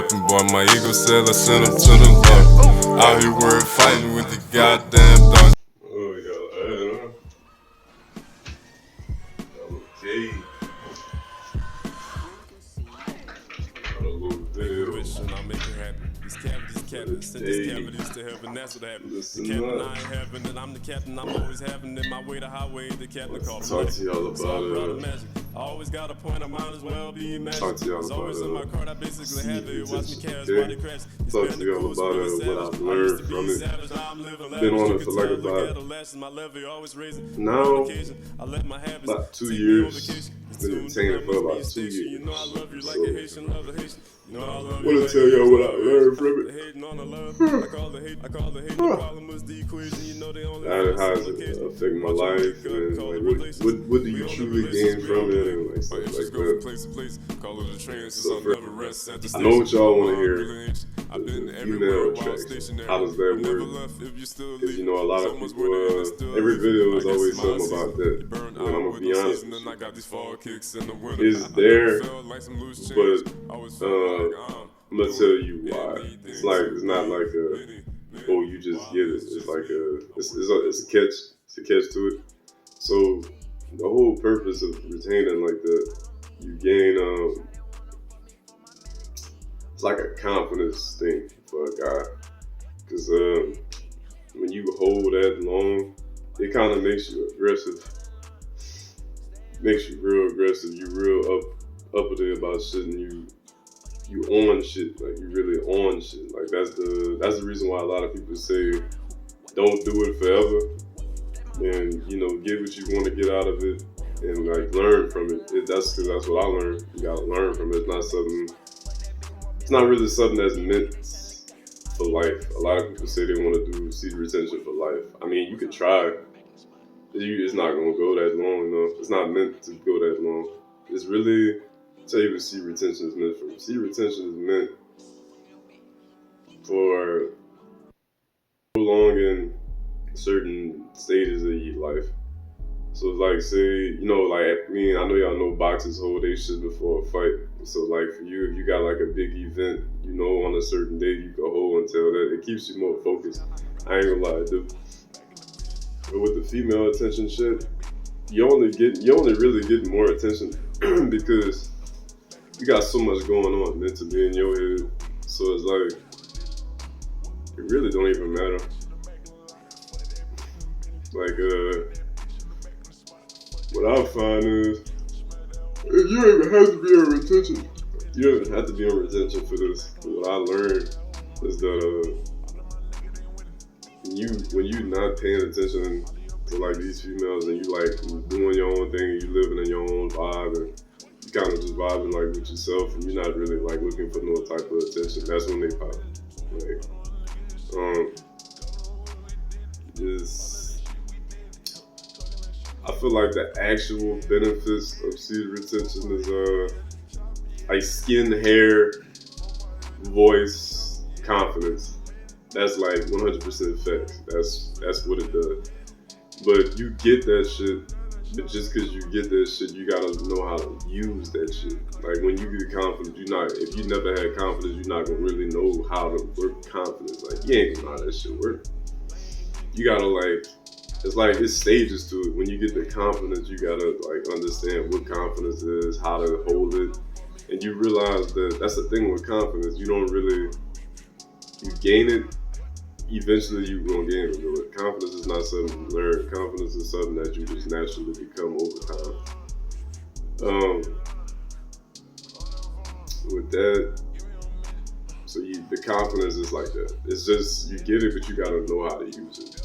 weapon, boy. My ego said I sent him to the limit. Out here word fighting with the goddamn dog. Oh, yeah, okay. Got a little video. I'll make it happen. These cavities, send these cavities to heaven, that's what happened. The captain I ain't having, and I'm the captain, I'm always having it. My way to highway, the captain called me. Talk to y'all about it. Magic. I always got a point, I might as well be magic. Talk to y'all it's about always it. in my card, I basically have it. Watch me cash, Okay. body crash. Talk to y'all about it, what I've learned from it. Been on it for like now, about 2 years. Been entertaining for about 2 years. So, I want to tell y'all what I learned from it. How does it affect my life, and like what do you truly gain from it, and like stuff like that. So I know what y'all want to hear. The email attraction. How does that work? Because you know a lot of people. Every video is always something about that. And I'm gonna be honest with you. It's there, but I'm gonna tell you why. It's not like you just get it. It's like it's a catch. It's a catch to it. So the whole purpose of retaining like that, you gain it's like a confidence thing for a guy. Because when you hold that long, it kind of makes you aggressive. Makes you real aggressive. You real uppity about shit, and you on shit. Like you really on shit. Like that's the reason why a lot of people say don't do it forever, and get what you want to get out of it, and like learn from it. That's what I learned. You gotta learn from it. It's not really something that's meant for life. A lot of people say they want to do seed retention for life. I mean, you could try. It's not gonna go that long, though. It's not meant to go that long. It's really, tell you what seed retention is meant for. Seed retention is meant for prolonging certain stages of your life. So like say, like me, I know y'all know boxers hold their shit before a fight. So like for you, if you got like a big event, on a certain day you can hold until that. It keeps you more focused. I ain't gonna lie, dude. But with the female attention shit, you only really get more attention because you got so much going on mentally in your head. So it's like it really don't even matter. Like what I find is you don't even have to be on retention. You don't even have to be on retention for this. But what I learned is that when you not paying attention to like these females, and you like doing your own thing, and you living in your own vibe, and you kind of just vibing like with yourself, and you're not really like looking for no type of attention, that's when they pop. Like I feel like the actual benefits of seed retention is like skin, hair, voice, confidence. That's like 100% facts. That's what it does. But you get that shit, but just because you get that shit, you gotta know how to use that shit. Like when you get confidence, if you never had confidence, you're not gonna really know how to work confidence. Like you ain't gonna know how that shit work. You gotta it's stages to it. When you get the confidence, you gotta like understand what confidence is, how to hold it, and you realize that that's the thing with confidence. You gain it. Eventually, you gonna gain it. Confidence is not something you learn. Confidence is something that you just naturally become over time. With that, the confidence is like that. It's just you get it, but you gotta know how to use it.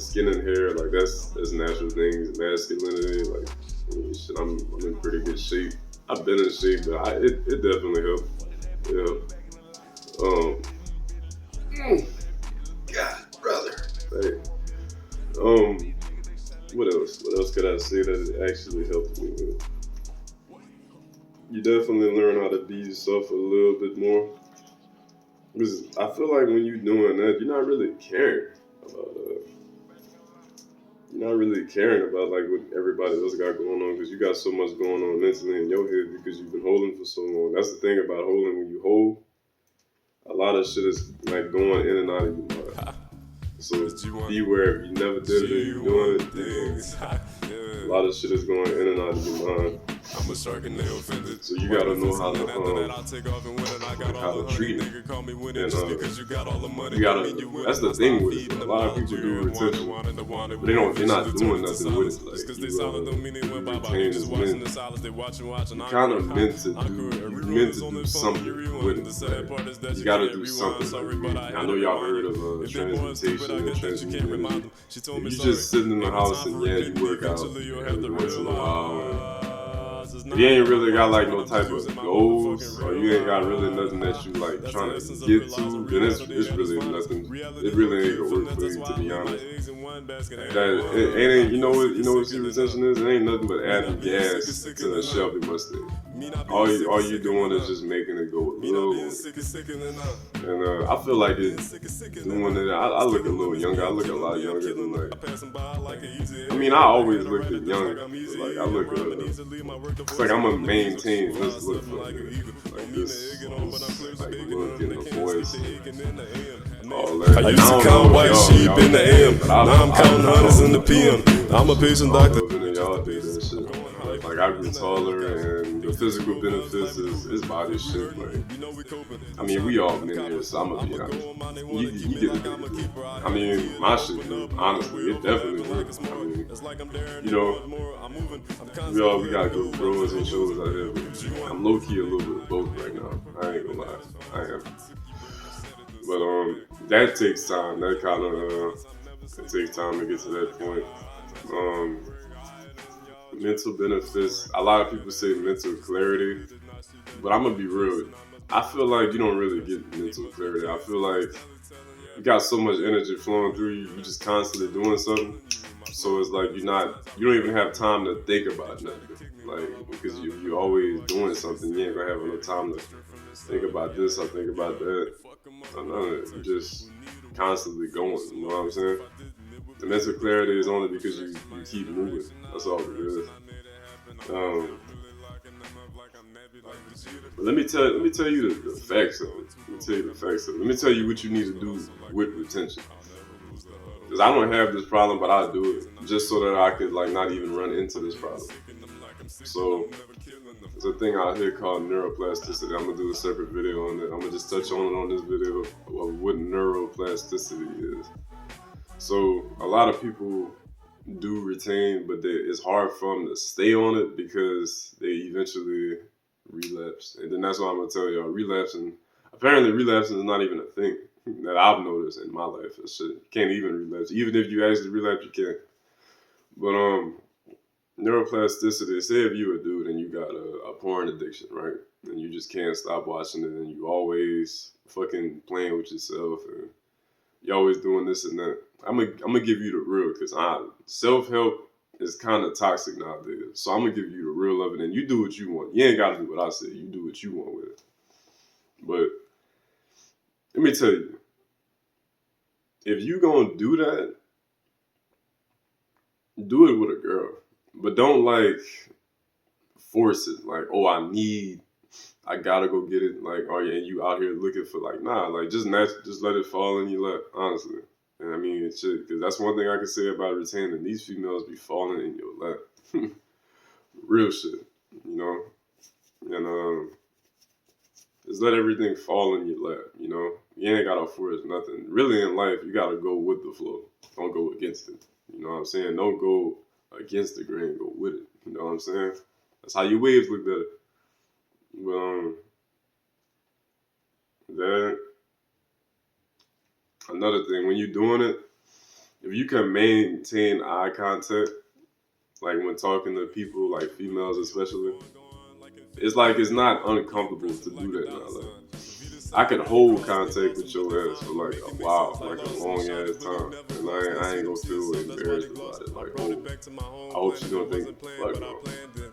Skin and hair, like that's natural things. Masculinity, like shit, I'm in pretty good shape. I've been in shape, but it definitely helped. Yeah. God, brother. Hey. What else? What else could I say that it actually helped me with? You definitely learn how to be yourself a little bit more. Because I feel like when you're doing that, you're not really caring about like what everybody else got going on, because you got so much going on mentally in your head because you've been holding for so long. That's the thing about holding. When you hold, a lot of shit is like going in and out of your mind. So beware, if you never did it or you doing it, a lot of shit is going in and out of your mind. I'm a shark and they offended. So you gotta know how to treat it. And you gotta. That's the thing with it. A lot of people do retention, but they're not doing nothing with it. Like you retain as men. You kind of meant to do something with it. Like, you gotta do something. Like, I know y'all heard of transmutation and transmutation. If you just sitting in the house and you work out every once in a while. You ain't really got like no type of goals, or you ain't got really nothing that you like trying to get to, then it's really nothing. It really ain't gonna work for you, to be honest. That it ain't, you know what retention is? It ain't nothing but adding gas to the Shelby Mustang. All you doing is just making it go a little. And I feel like it's doing it. I look a little younger. I look a lot younger than like. I mean, I always looked at young. Like I look. It's like I'm gonna maintain this look like this, like look in the voice. All that. I used to count white sheep in the AM. Now I'm counting hundreds in the PM. I'm a patient doctor. Y'all do that shit. Like I grew taller, and the physical benefits is body shit. Like, I mean, we all been here, so I'm gonna be honest. You get it. I mean, my shit, honestly, it definitely works. I mean, you know, we gotta go bros and shows out here. But I'm low key a little bit of both right now. I ain't gonna lie, I am. But that takes time. That kind of it takes time to get to that point. Mental benefits. A lot of people say mental clarity, but I'm gonna be real. I feel like you don't really get mental clarity. I feel like you got so much energy flowing through you. You're just constantly doing something. So it's like you don't even have time to think about nothing. Like because you're always doing something. You ain't gonna have enough time to think about this or think about that. You're just constantly going. You know what I'm saying? The mental clarity is only because you keep moving. That's all it is. But let me tell you the facts of it. Let me tell you what you need to do with retention. Because I don't have this problem, but I do it just so that I could like not even run into this problem. So there's a thing out here called neuroplasticity. I'm gonna do a separate video on it. I'm gonna just touch on it on this video of what neuroplasticity is. So a lot of people do retain, but it's hard for them to stay on it because they eventually relapse. And then that's what I'm gonna tell y'all. Apparently relapsing is not even a thing that I've noticed in my life. That shit, you can't even relapse. Even if you actually relapse, you can't. But neuroplasticity, say if you a dude and you got a porn addiction, right? And you just can't stop watching it and you always fucking playing with yourself and you always doing this and that. I'm gonna give you the real, because self-help is kind of toxic nowadays. So I'm gonna give you the real of it, and you do what you want. You ain't gotta do what I say. You do what you want with it. But let me tell you, if you gonna do that, do it with a girl, but don't like force it. Like, oh, I gotta go get it. Like, oh yeah, and you out here looking for like, nah, like just let it fall in your lap, honestly. And I mean, shit, because that's one thing I can say about retaining. These females be falling in your lap. Real shit, you know? And just let everything fall in your lap, you know? You ain't gotta force nothing. Really in life, you gotta go with the flow. Don't go against it. You know what I'm saying? Don't go against the grain, go with it. You know what I'm saying? That's how your waves look better. But that another thing, when you're doing it, if you can maintain eye contact, like when talking to people, like females especially, it's like it's not uncomfortable to do that now. Like, I could hold contact with your ass for like a while, like a long ass time, and I ain't gonna feel embarrassed about it. Like, oh, I hope she don't think, fuck no.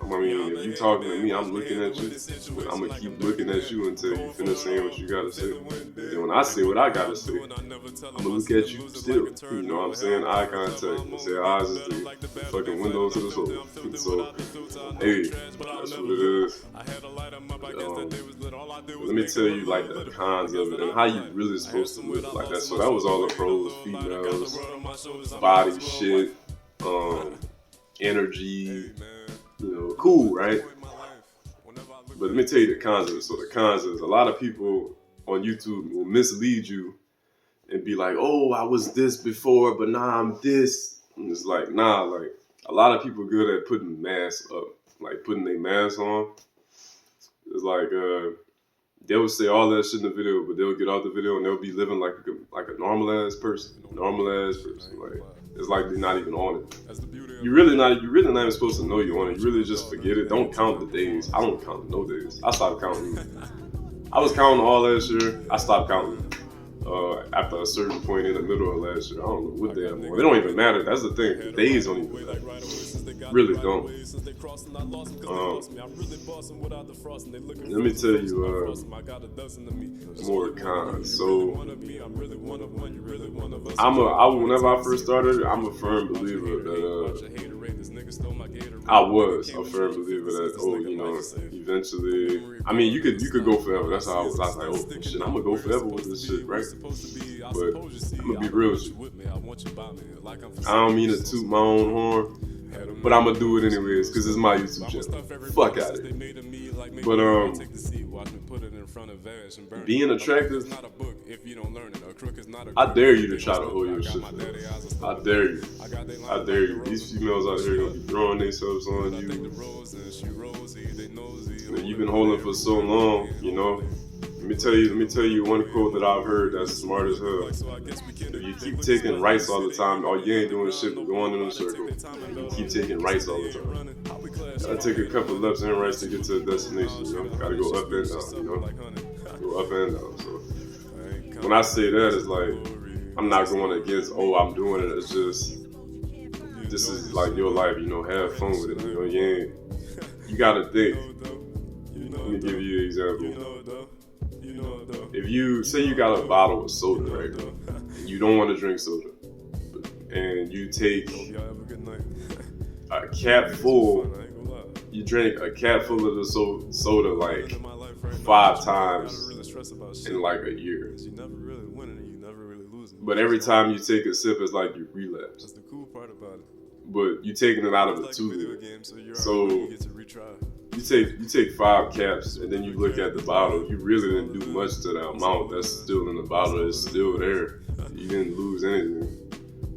I mean, if you talking to me, I'm looking at you, and I'm gonna keep looking at you until you finish saying what you gotta say. And then when I say what I gotta say, I'm gonna look at you still. You know what I'm saying? Eye contact. They say eyes is the fucking window to the soul. So, hey, that's what it is. Let me tell you like the cons of it and how you really supposed to live like that. So that was all the pros, females, body shit, energy, cool, right? But let me tell you the cons of it. So the cons is a lot of people on YouTube will mislead you and be like, oh, I was this before, but now I'm this. And it's like, nah, like a lot of people good at putting masks up, like putting their mask on. It's like they will say all that shit in the video, but they'll get out the video and they'll be living like a normal ass person. Like it's like they're not even on it. You're really not even supposed to know you're on it. You really just forget it. Don't count the days. I don't count no days. I stopped counting. I was counting all last year. I stopped counting after a certain point in the middle of last year. I don't know what day I'm on. It don't even matter. That's the thing. The days don't even matter. Really don't. Let me tell you more cons. So whenever I first started, I'm a firm believer that I was a firm believer that eventually. I mean, you could go forever. That's how I was. I was like, oh shit, I'm gonna go forever with this shit, right? But I'm gonna be real with you. I don't mean to toot my own horn. But I'm gonna do it anyways because it's my YouTube channel. Fuck out of it. But being attractive, I dare you to try to hold your shit. I dare you. I dare you. These females out here gonna be throwing themselves on you. And you've been holding for so long, Let me tell you one quote that I've heard that's smart as hell. If you keep taking rights all the time, all you ain't doing shit but going in a circle. You keep taking rights all the time. Gotta take a couple of lefts and rights to get to the destination, Gotta go up and down, Go up and down. So when I say that, it's like I'm not going against, I'm doing it. It's just this is like your life, have fun with it. You gotta think. Let me give you an example. If you say you got a bottle of soda, right? And you don't want to drink soda, and you take a cap full, you drink a cap full of the soda like 5 times in like a year. But every time you take a sip, it's like you relapse. That's the cool part about it. But you taking it out of a tube, so you take 5 caps and then you look at the bottle. You really didn't do much to the amount that's still in the bottle. It's still there. You didn't lose anything.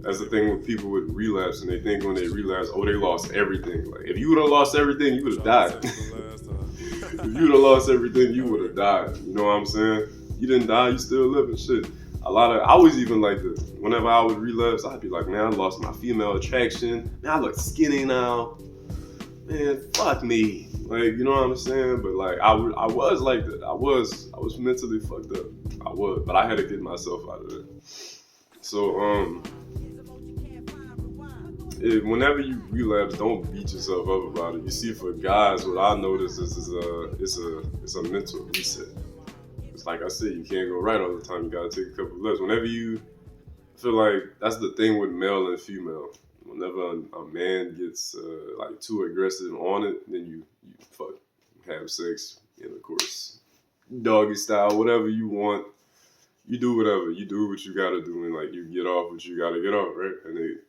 That's the thing with people with relapse, and they think when they relapse, they lost everything. Like if you would have lost everything, you would have died. If you would have lost everything, you would have died. You know what I'm saying? You didn't die, you still living. Shit. I was even like this. Whenever I would relapse, I'd be like, man, I lost my female attraction. Man, I look skinny now. Man, fuck me. Like, you know what I'm saying? But like, I was like that. I was mentally fucked up. I was, but I had to get myself out of it. So, whenever you relapse, don't beat yourself up about it. You see, for guys, what I notice is it's a mental reset. It's like I said, you can't go right all the time. You gotta take a couple of lefts. Whenever you feel like that's the thing with male and female. Whenever a man gets like too aggressive on it, then you have sex, and of course, doggy style, whatever you want. You do whatever. You do what you gotta do, and like you get off what you gotta get off, right? And you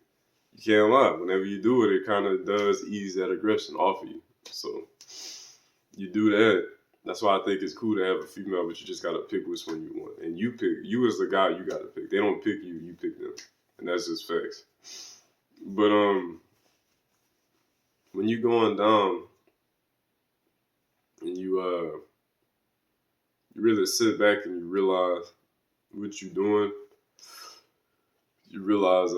can't lie. Whenever you do it, it kind of does ease that aggression off of you. So you do that. That's why I think it's cool to have a female, but you just gotta pick which one you want. And you as the guy, you gotta pick. They don't pick you, you pick them. And that's just facts. But when you going down and you really sit back and you realize what you're doing, you realize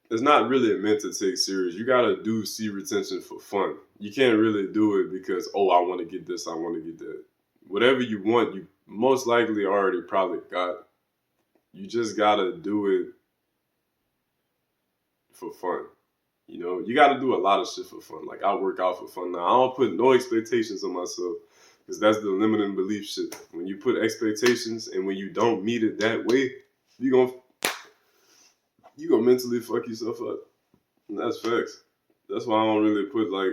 it's not really meant to take serious. You gotta do C retention for fun. You can't really do it because, I want to get this, I want to get that. Whatever you want, you most likely already probably got. You just gotta do it for fun. You know, you got to do a lot of shit for fun. Like, I work out for fun now. I don't put no expectations on myself because that's the limiting belief shit. When you put expectations and when you don't meet it that way, you gonna mentally fuck yourself up. And that's facts. That's why I don't really put like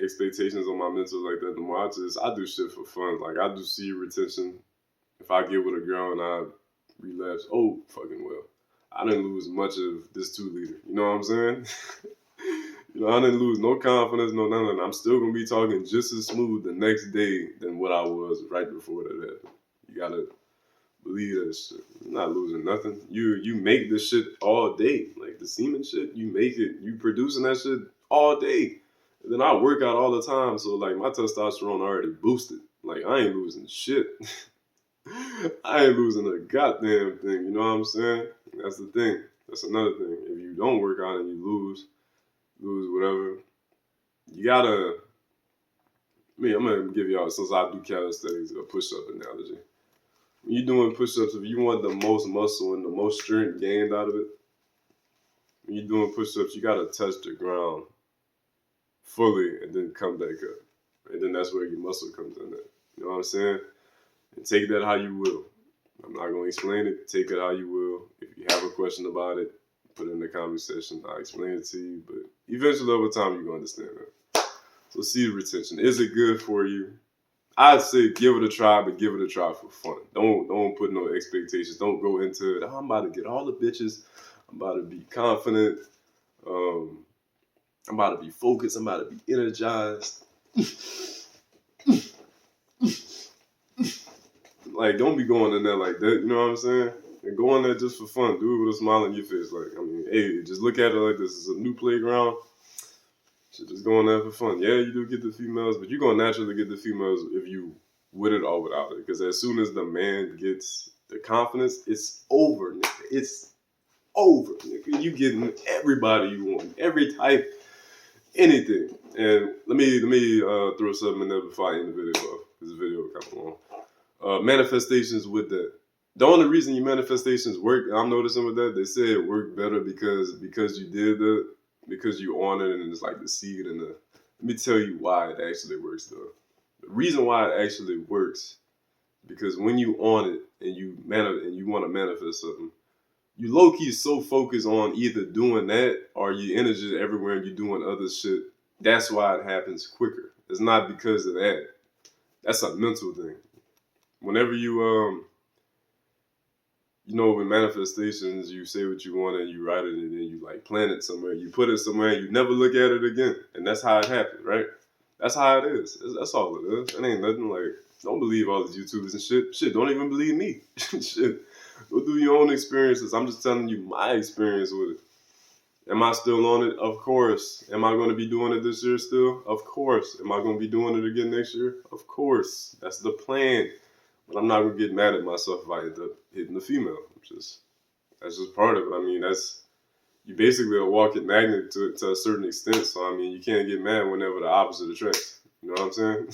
expectations on my mental like that no more. I do shit for fun. Like, I do see retention. If I get with a girl and I relapse, oh fucking well. I didn't lose much of this 2 liter. You know what I'm saying? You know, I didn't lose no confidence, no nothing. I'm still gonna be talking just as smooth the next day than what I was right before that happened. You gotta believe that shit. You're not losing nothing. You make this shit all day. Like the semen shit, you make it, you producing that shit all day. And then I work out all the time, so like my testosterone already boosted. Like I ain't losing shit. I ain't losing a goddamn thing. You know what I'm saying? That's the thing. That's another thing. If you don't work out and you lose whatever, you gotta. I'm gonna give y'all, since I do calisthenics, a push-up analogy. When you're doing push-ups, if you want the most muscle and the most strength gained out of it, when you're doing push-ups, you gotta touch the ground fully and then come back up, and then that's where your muscle comes in. There. You know what I'm saying? And take that how you will. I'm not going to explain it. Take it how you will. If you have a question about it, put it in the comment section. I'll explain it to you. But eventually, over time, you're going to understand that. So, seed retention. Is it good for you? I'd say give it a try, but give it a try for fun. Don't put no expectations. Don't go into it. Oh, I'm about to get all the bitches. I'm about to be confident. I'm about to be focused. I'm about to be energized. Like, don't be going in there like that, you know what I'm saying? And go in there just for fun. Do it with a smile on your face. Like, I mean, hey, just look at it like this is a new playground. Should just go in there for fun. Yeah, you do get the females, but you're going to naturally get the females if you with it or without it. Because as soon as the man gets the confidence, it's over, nigga. It's over, nigga. You getting everybody you want, every type, anything. And let me throw something in there before I end the video off. This video kind of long. Manifestations with that. The only reason your manifestations work, I'm noticing with that, they say it worked better because you did that, because you on it and it's like the seed and the. Let me tell you why it actually works though. The reason why it actually works, because when you on it and you want to manifest something, you low key so focused on either doing that or your energy everywhere and you're doing other shit. That's why it happens quicker. It's not because of that. That's a mental thing. Whenever you with manifestations, you say what you want and you write it and then you like plant it somewhere. You put it somewhere and you never look at it again. And that's how it happened, right? That's how it is. That's all it is. It ain't nothing like, don't believe all these YouTubers and shit. Shit, don't even believe me. Shit, go do your own experiences. I'm just telling you my experience with it. Am I still on it? Of course. Am I going to be doing it this year still? Of course. Am I going to be doing it again next year? Of course. That's the plan. But I'm not gonna get mad at myself if I end up hitting the female. That's just part of it. I mean, you basically a walking magnet to a certain extent. So I mean, you can't get mad whenever the opposite attracts. You know what I'm saying?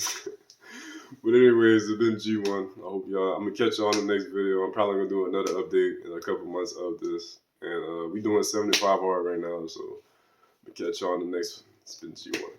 But anyways, it's been G1. I hope y'all. I'm gonna catch y'all on the next video. I'm probably gonna do another update in a couple months of this, and we doing 75 hard right now. So I'm gonna catch y'all on the next one. It's been G1.